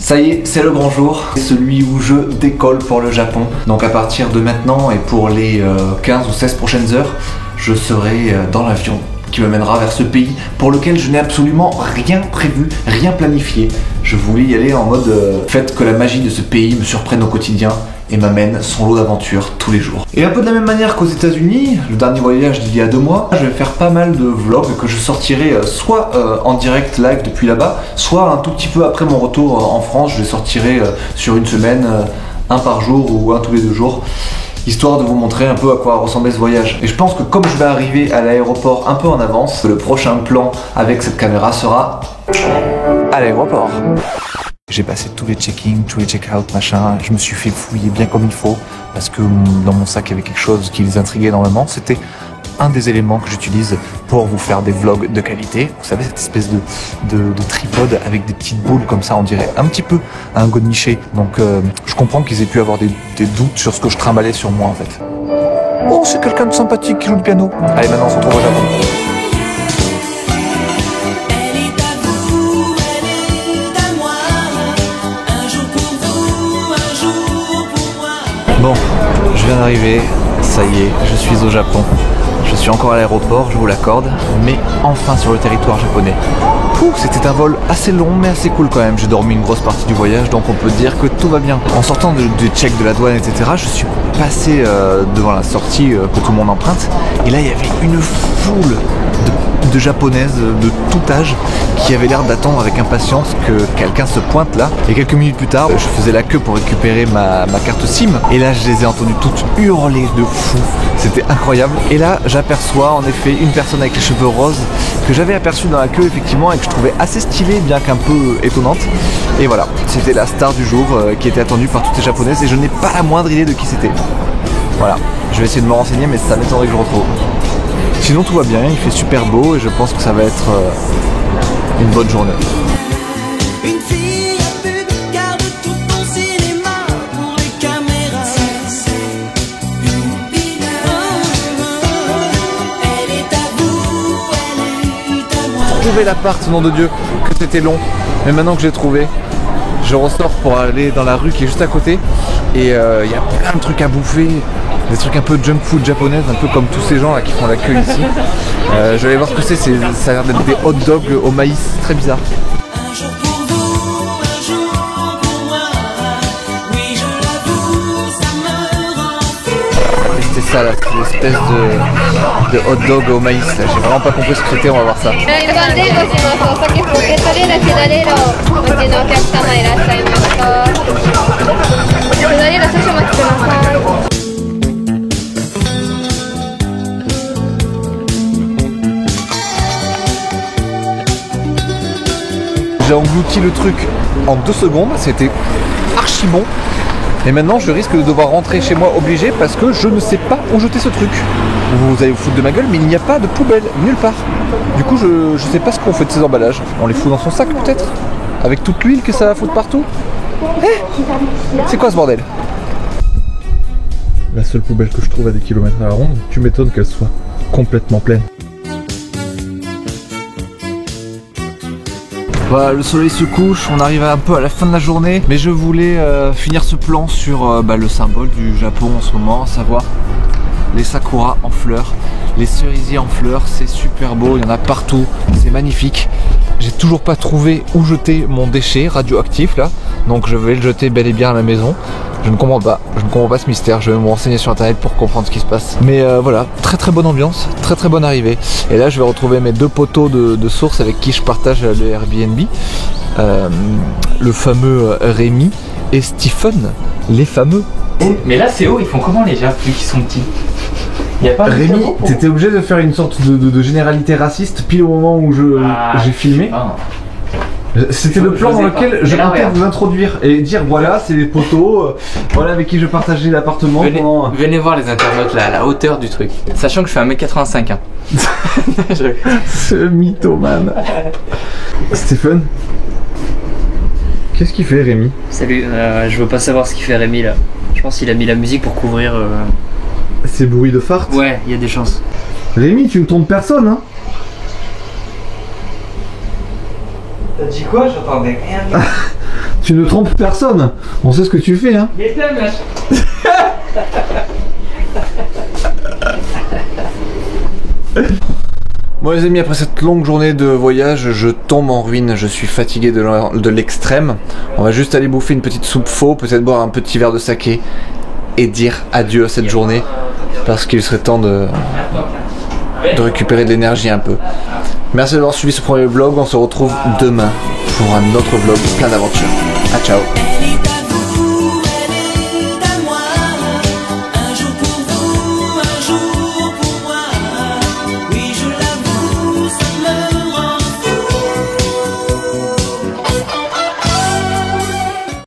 Ça y est, c'est le grand jour, celui où je décolle pour le Japon. Donc à partir de maintenant et pour les 15 ou 16 prochaines heures, je serai dans l'avion qui me mènera vers ce pays pour lequel je n'ai absolument rien prévu, rien planifié. Je voulais y aller en mode faites que la magie de ce pays me surprenne au quotidien et m'amène son lot d'aventures tous les jours. Et un peu de la même manière qu'aux États-Unis, le dernier voyage d'il y a 2 mois, je vais faire pas mal de vlogs que je sortirai soit en direct live depuis là-bas, soit un tout petit peu après mon retour en France. Je les sortirai sur une semaine, un par jour ou un tous les 2 jours, histoire de vous montrer un peu à quoi ressemblait ce voyage. Et je pense que comme je vais arriver à l'aéroport un peu en avance, le prochain plan avec cette caméra sera à l'aéroport. J'ai passé tous les check-in, tous les check-out, machin, je me suis fait fouiller bien comme il faut, parce que dans mon sac il y avait quelque chose qui les intriguait énormément. C'était un des éléments que j'utilise pour vous faire des vlogs de qualité. Vous savez, cette espèce de tripode avec des petites boules comme ça, on dirait un petit peu un godemiché. Donc je comprends qu'ils aient pu avoir des doutes sur ce que je trimballais sur moi en fait. Oh, c'est quelqu'un de sympathique qui joue du piano. Allez, maintenant on se retrouve au Japon. Bon, je viens d'arriver, ça y est, je suis au Japon. Je suis encore à l'aéroport, je vous l'accorde, mais enfin sur le territoire japonais. C'était un vol assez long mais assez cool quand même. J'ai dormi une grosse partie du voyage, donc on peut dire que tout va bien. En sortant du check de la douane, etc., je suis passé devant la sortie que tout le monde emprunte. Et là, il y avait une foule de japonaises de tout âge qui avaient l'air d'attendre avec impatience que quelqu'un se pointe là. Et quelques minutes plus tard, je faisais la queue pour récupérer ma carte SIM. Et là, je les ai entendues toutes hurler de fou. C'était incroyable. Et là, j'aperçois en effet une personne avec les cheveux roses que j'avais aperçue dans la queue effectivement et que je trouvais assez stylée, bien qu'un peu étonnante. Et voilà, c'était la star du jour qui était attendue par toutes les japonaises et je n'ai pas la moindre idée de qui c'était. Voilà, je vais essayer de me renseigner mais ça m'étonnerait que je le retrouve. Sinon tout va bien, il fait super beau et je pense que ça va être une bonne journée. Trouver l'appart, nom de Dieu, que c'était long, mais maintenant que j'ai trouvé, je ressors pour aller dans la rue qui est juste à côté et il y a plein de trucs à bouffer, des trucs un peu junk food japonaises, un peu comme tous ces gens là qui font la queue ici. Je vais aller voir ce que c'est, ça a l'air d'être des hot dogs au maïs, très bizarre. C'est ça là, c'est une espèce de hot dog au maïs là. J'ai vraiment pas compris ce que c'était, on va voir ça. J'ai englouti le truc en 2 secondes, c'était archi bon. Et maintenant je risque de devoir rentrer chez moi obligé parce que je ne sais pas où jeter ce truc. Vous allez vous foutre de ma gueule mais il n'y a pas de poubelle nulle part. Du coup je sais pas ce qu'on fait de ces emballages. On les fout dans son sac peut-être? Avec toute l'huile que ça va foutre partout? C'est quoi ce bordel? La seule poubelle que je trouve à des kilomètres à la ronde, tu m'étonnes qu'elle soit complètement pleine. Voilà, le soleil se couche, on arrive un peu à la fin de la journée, mais je voulais finir ce plan sur le symbole du Japon en ce moment, à savoir les sakuras en fleurs, les cerisiers en fleurs, c'est super beau, il y en a partout, c'est magnifique. J'ai toujours pas trouvé où jeter mon déchet radioactif là, donc je vais le jeter bel et bien à la maison. Je ne comprends pas ce mystère, je vais me renseigner sur internet pour comprendre ce qui se passe. Mais voilà, très bonne ambiance, très bonne arrivée. Et là je vais retrouver mes 2 poteaux de source avec qui je partage le Airbnb. Le fameux Rémi et Stephen, les fameux. Mais là c'est haut, ils font comment les gens vu qu'ils sont petits? Rémi, t'étais obligé de faire une sorte de généralité raciste pile au moment où j'ai filmé. C'était le plan dans lequel je comptais vous introduire et dire voilà, c'est les poteaux, voilà avec qui je partageais l'appartement pendant... Venez voir les internautes là, à la hauteur du truc. Sachant que je fais 1m85 hein. Ce mythomane. Stephen, qu'est-ce qu'il fait Rémi? Salut, je veux pas savoir ce qu'il fait Rémi là. Je pense qu'il a mis la musique pour couvrir... Ces bruits de fart? Ouais, il y a des chances. Rémi, tu ne trompes personne hein? T'as dit quoi? J'entendais rien. Tu ne trompes personne. On sait ce que tu fais, hein. Bon les amis, après cette longue journée de voyage, je tombe en ruine, je suis fatigué de l'extrême. On va juste aller bouffer une petite soupe faux, peut-être boire un petit verre de saké et dire adieu à cette journée parce qu'il serait temps de récupérer de l'énergie un peu. Merci d'avoir suivi ce premier vlog, on se retrouve demain pour un autre vlog plein d'aventures. A ciao.